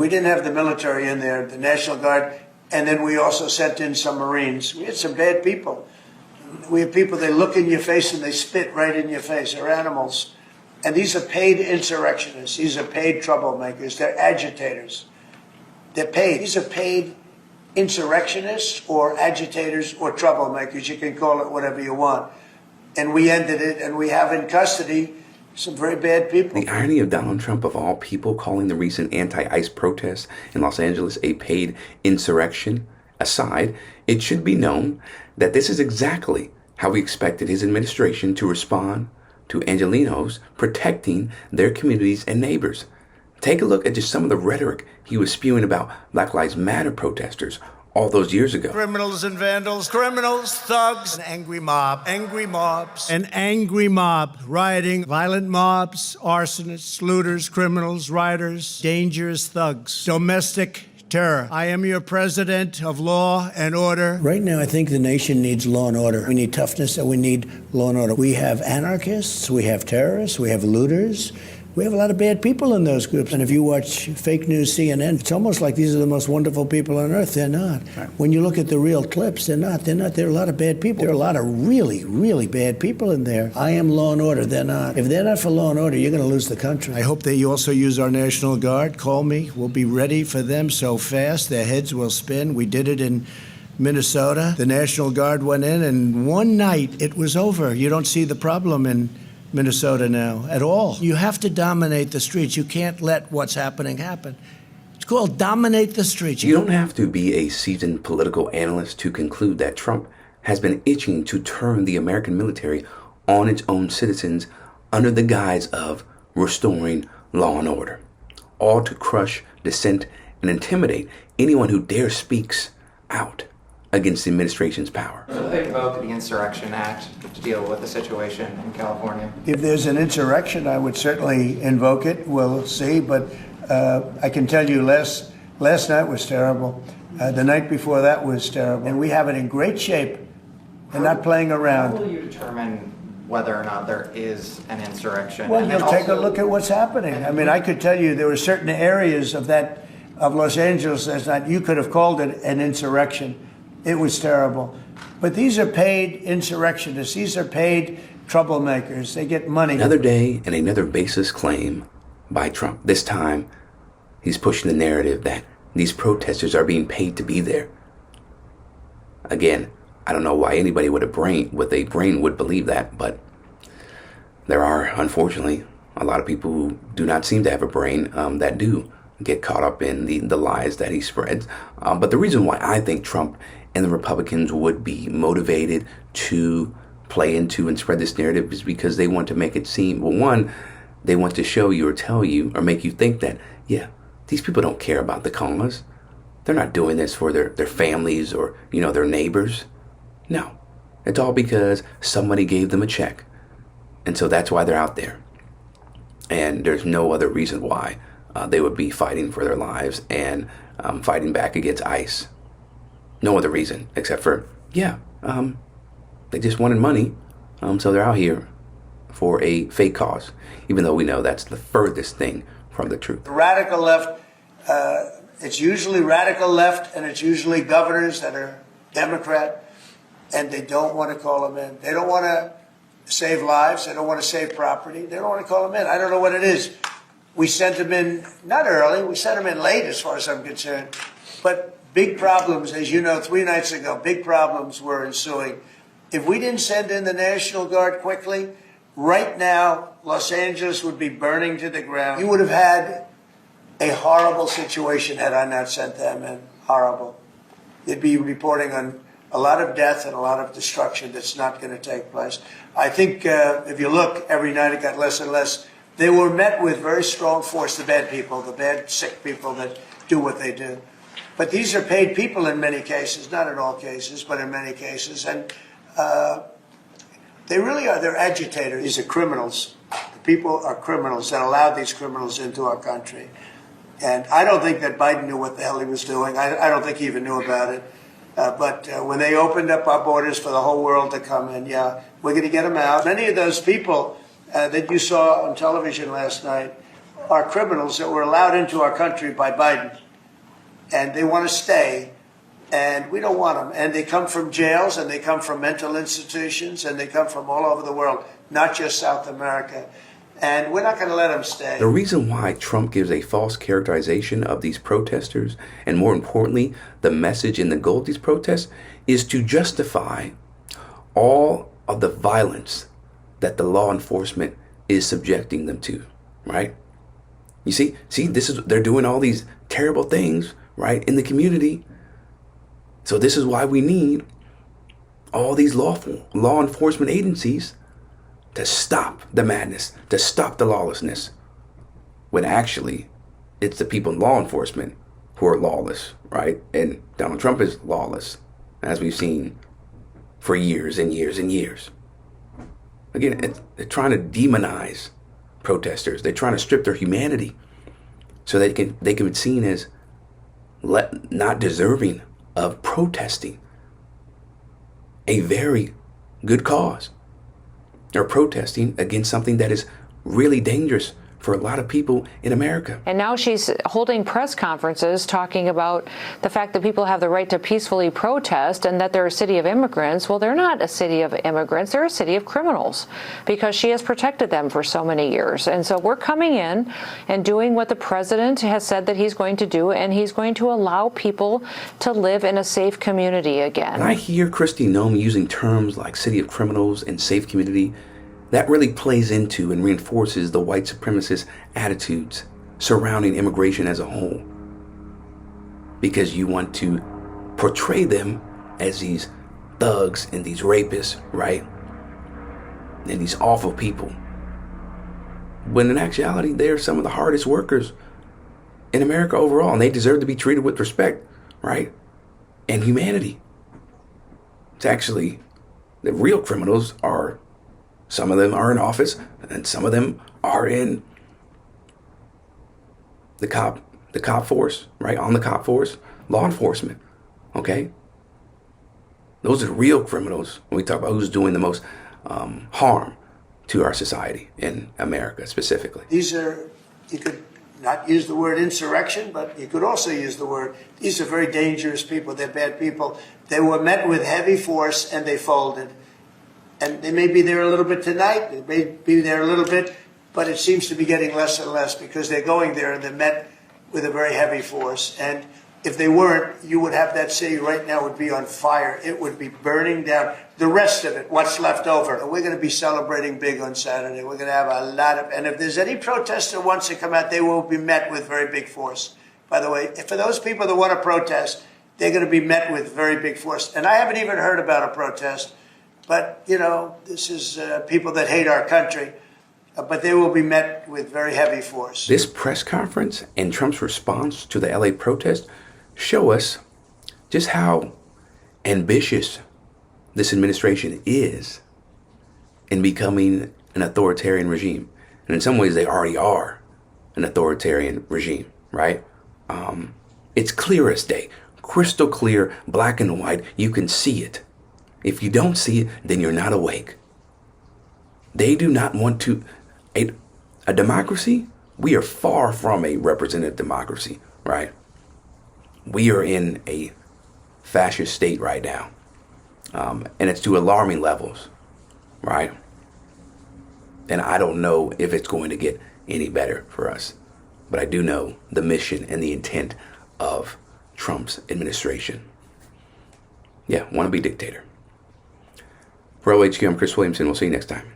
We didn't have the military in there, the National Guard, and then we also sent in some Marines. We had some bad people. We have people, they look in your face and they spit right in your face. They're animals. And these are paid insurrectionists. These are paid troublemakers. They're agitators. They're paid. These are paid insurrectionists or agitators or troublemakers. You can call it whatever you want. And we ended it, and we have in custody some very bad people. The irony of Donald Trump, of all people, calling the recent anti-ICE protests in Los Angeles a paid insurrection aside, it should be known that this is exactly how we expected his administration to respond to Angelenos protecting their communities and neighbors. Take a look at just some of the rhetoric he was spewing about Black Lives Matter protesters all those years ago. Criminals and vandals, criminals, thugs, an angry mob, angry mobs, an angry mob, rioting, violent mobs, arsonists, looters, criminals, rioters, dangerous thugs, domestic terror. I am your president of law and order. Right now, I think the nation needs law and order. We need toughness and we need law and order. We have anarchists, we have terrorists, we have looters. We have a lot of bad people in those groups. And if you watch fake news CNN, it's almost like these are the most wonderful people on earth. They're not. Right. When you look at the real clips, they're not. There are a lot of bad people. There are a lot of really, really bad people in there. I am law and order. They're not. If they're not for law and order, you're going to lose the country. I hope they also use our National Guard. Call me. We'll be ready for them so fast their heads will spin. We did it in Minnesota. The National Guard went in, and one night it was over. You don't see the problem in Minnesota now at all. You have to dominate the streets. You can't let what's happening happen. It's called dominate the streets. You don't have to be a seasoned political analyst to conclude that Trump has been itching to turn the American military on its own citizens under the guise of restoring law and order, all to crush dissent and intimidate anyone who dares speaks out against the administration's power. So they invoked the Insurrection Act to deal with the situation in California. If there's an insurrection, I would certainly invoke it. We'll see. But I can tell you last night was terrible. The night before that was terrible. And we have it in great shape and not playing around. How will you determine whether or not there is an insurrection? Well, you'll take a look at what's happening. I mean, I could tell you there were certain areas of Los Angeles that you could have called it an insurrection. It was terrible. But these are paid insurrectionists. These are paid troublemakers. They get money. Another day and another baseless claim by Trump. This time, he's pushing the narrative that these protesters are being paid to be there. Again, I don't know why anybody with a brain would believe that, but there are, unfortunately, a lot of people who do not seem to have a brain that do get caught up in the lies that he spreads. But the reason why I think Trump and the Republicans would be motivated to play into and spread this narrative is because they want to make it seem, well, one, they want to show you or tell you or make you think that, yeah, these people don't care about the cause. They're not doing this for their families or, their neighbors. No, it's all because somebody gave them a check. And so that's why they're out there. And there's no other reason why they would be fighting for their lives and fighting back against ICE. No other reason except for, they just wanted money. So they're out here for a fake cause, even though we know that's the furthest thing from the truth. The radical left, it's usually radical left, and it's usually governors that are Democrat, and they don't want to call them in. They don't want to save lives. They don't want to save property. They don't want to call them in. I don't know what it is. We sent them in, not early, we sent them in late as far as I'm concerned. But big problems, as you know, 3 nights ago, big problems were ensuing. If we didn't send in the National Guard quickly, right now, Los Angeles would be burning to the ground. You would have had a horrible situation had I not sent them in. Horrible. They'd be reporting on a lot of death and a lot of destruction that's not going to take place. I think if you look, every night it got less and less. They were met with very strong force, the bad people, the bad, sick people that do what they do. But these are paid people in many cases, not in all cases, but in many cases. And they really are, they're agitators. These are criminals. The people are criminals that allowed these criminals into our country. And I don't think that Biden knew what the hell he was doing. I don't think he even knew about it. But when they opened up our borders for the whole world to come in, we're going to get them out. Many of those people that you saw on television last night are criminals that were allowed into our country by Biden, and they want to stay, and we don't want them. And they come from jails, and they come from mental institutions, and they come from all over the world, not just South America. And we're not going to let them stay. The reason why Trump gives a false characterization of these protesters, and more importantly, the message and the goal of these protests, is to justify all of the violence that the law enforcement is subjecting them to, right? You see, they're doing all these terrible things, right, in the community. So this is why we need all these law enforcement agencies to stop the madness, to stop the lawlessness, when actually it's the people in law enforcement who are lawless, right? And Donald Trump is lawless, as we've seen for years and years and years. Again, they're trying to demonize protesters. They're trying to strip their humanity so they can be seen as not deserving of protesting a very good cause. They're protesting against something that is really dangerous for a lot of people in America. And now she's holding press conferences talking about the fact that people have the right to peacefully protest and that they're a city of immigrants. Well, they're not a city of immigrants. They're a city of criminals because she has protected them for so many years. And so we're coming in and doing what the president has said that he's going to do, and he's going to allow people to live in a safe community again. And I hear Kristi Noem using terms like city of criminals and safe community. That really plays into and reinforces the white supremacist attitudes surrounding immigration as a whole. Because you want to portray them as these thugs and these rapists, right? And these awful people. When in actuality, they're some of the hardest workers in America overall, and they deserve to be treated with respect, right? And humanity. It's actually, the real criminals are, some of them are in office, and some of them are in the cop force, right? On the cop force, law enforcement, okay? Those are real criminals when we talk about who's doing the most harm to our society in America specifically. These are, you could not use the word insurrection, but you could also use the word, these are very dangerous people. They're bad people. They were met with heavy force and they folded. And they may be there a little bit tonight, they may be there a little bit, but it seems to be getting less and less because they're going there and they're met with a very heavy force. And if they weren't, you would have that city right now would be on fire. It would be burning down. The rest of it, what's left over, we're going to be celebrating big on Saturday. We're going to have a lot of, and if there's any protester who wants to come out, they will be met with very big force. By the way, for those people that want to protest, they're going to be met with very big force. And I haven't even heard about a protest. But, you know, this is people that hate our country, but they will be met with very heavy force. This press conference and Trump's response to the LA protest show us just how ambitious this administration is in becoming an authoritarian regime. And in some ways, they already are an authoritarian regime, right? It's clear as day, crystal clear, black and white. You can see it. If you don't see it, then you're not awake. They do not want to, a democracy, we are far from a representative democracy, right? We are in a fascist state right now. And it's to alarming levels, right? And I don't know if it's going to get any better for us. But I do know the mission and the intent of Trump's administration. Yeah, want to be dictator. For LHQ, I'm Chris Williamson. We'll see you next time.